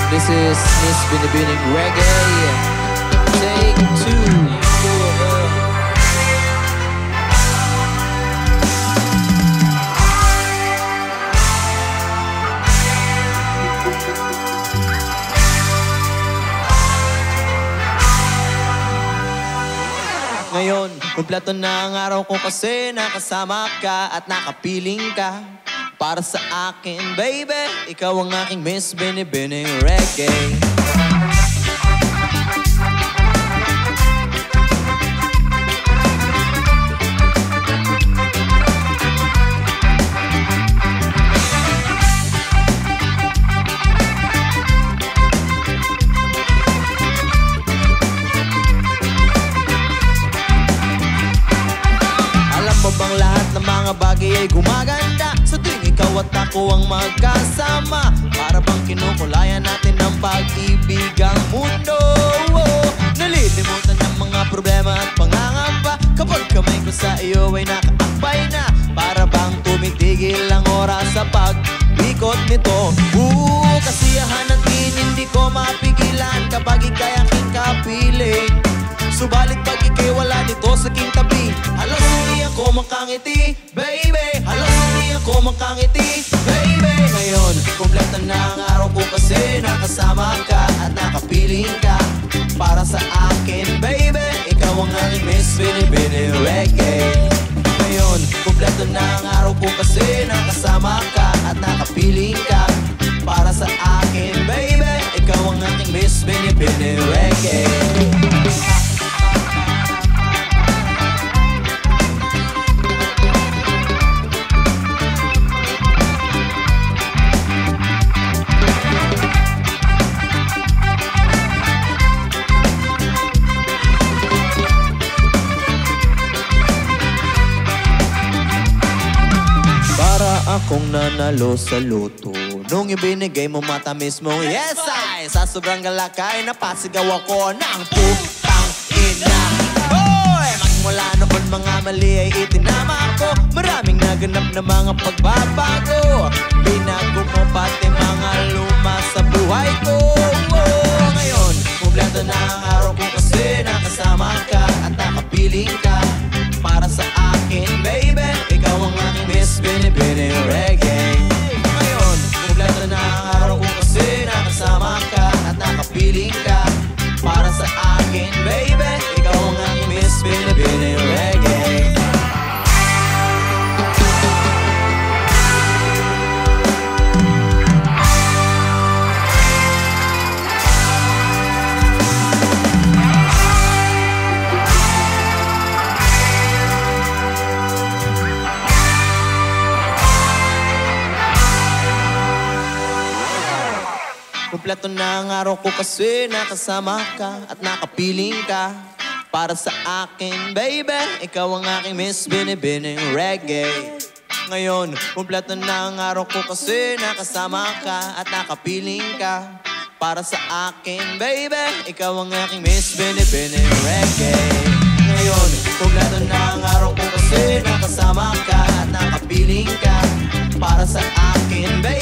This is Miss Binibining Reggae. Take two. Ngayon, kumpleto na ang araw ko kasi nakasama ka at nakapiling ka. Para sa akin, baby, ikaw ang aking Miss Binibining Reggae. Alam mo bang lahat ng mga bagay ay gumaganda sa tuwing ikaw at ako ang magkasama? Para bang kinukulayan natin ang pag-ibig ang mundo. Nalilimutan ang mga problema at pangangamba kapag kamay ko sa iyo ay nakaakbay na. Para bang tumitigil ang oras sa pag-ikot nito. Kasiyahan natin hindi ko mapigilan kapag ika'y aking kapiling. Subalit pag ika'y wala dito sa aking tabi, halos hindi ako makangiti, baby. Halos hindi ako makangiti, baby. Ngayon, kumpleto na ang araw ko kasi nakasama ka at nakapiling ka. Para sa akin, baby, ikaw ang aking Miss Binibining Reggae. Ngayon, kumpleto na ang araw ko kasi nakasama ka at nakapiling ka. Para sa akin, baby, ikaw ang aking Miss Binibining Reggae. Akong nanalo sa loto nung ibinigay mo matamis mong yes ay. Sa sobrang galakay napasigaw ako ng putang ina. Boy! Magmula noon mga mali ay itinama ko. Maraming naganap na mga pagbabago. Binago mo pati mga luma sa buhay ko. Ngayon, kumpleto na ang araw ko kasi nakasama ka at nakapiling ka. Para sa akin, baby, ikaw ang aking Miss Binibining Reggae. Ngayon, kumpleto na ang araw ko kasi nakasama ka at nakapiling ka. Para sa akin, baby, ikaw ang aking Miss Binibining Reggae. Kumpleto na ang araw ko kasi nakasama ka at nakapiling ka. Para sa akin, baby, ikaw ang aking Miss Binibining Reggae. Ngayon, kumpleto na ang araw ko kasi nakasama ka at nakapiling ka. Para sa akin, baby, ikaw ang aking Miss Binibining Reggae. Ngayon, kumpleto na ang araw ko kasi nakasama ka at nakapiling ka. Para sa akin, baby,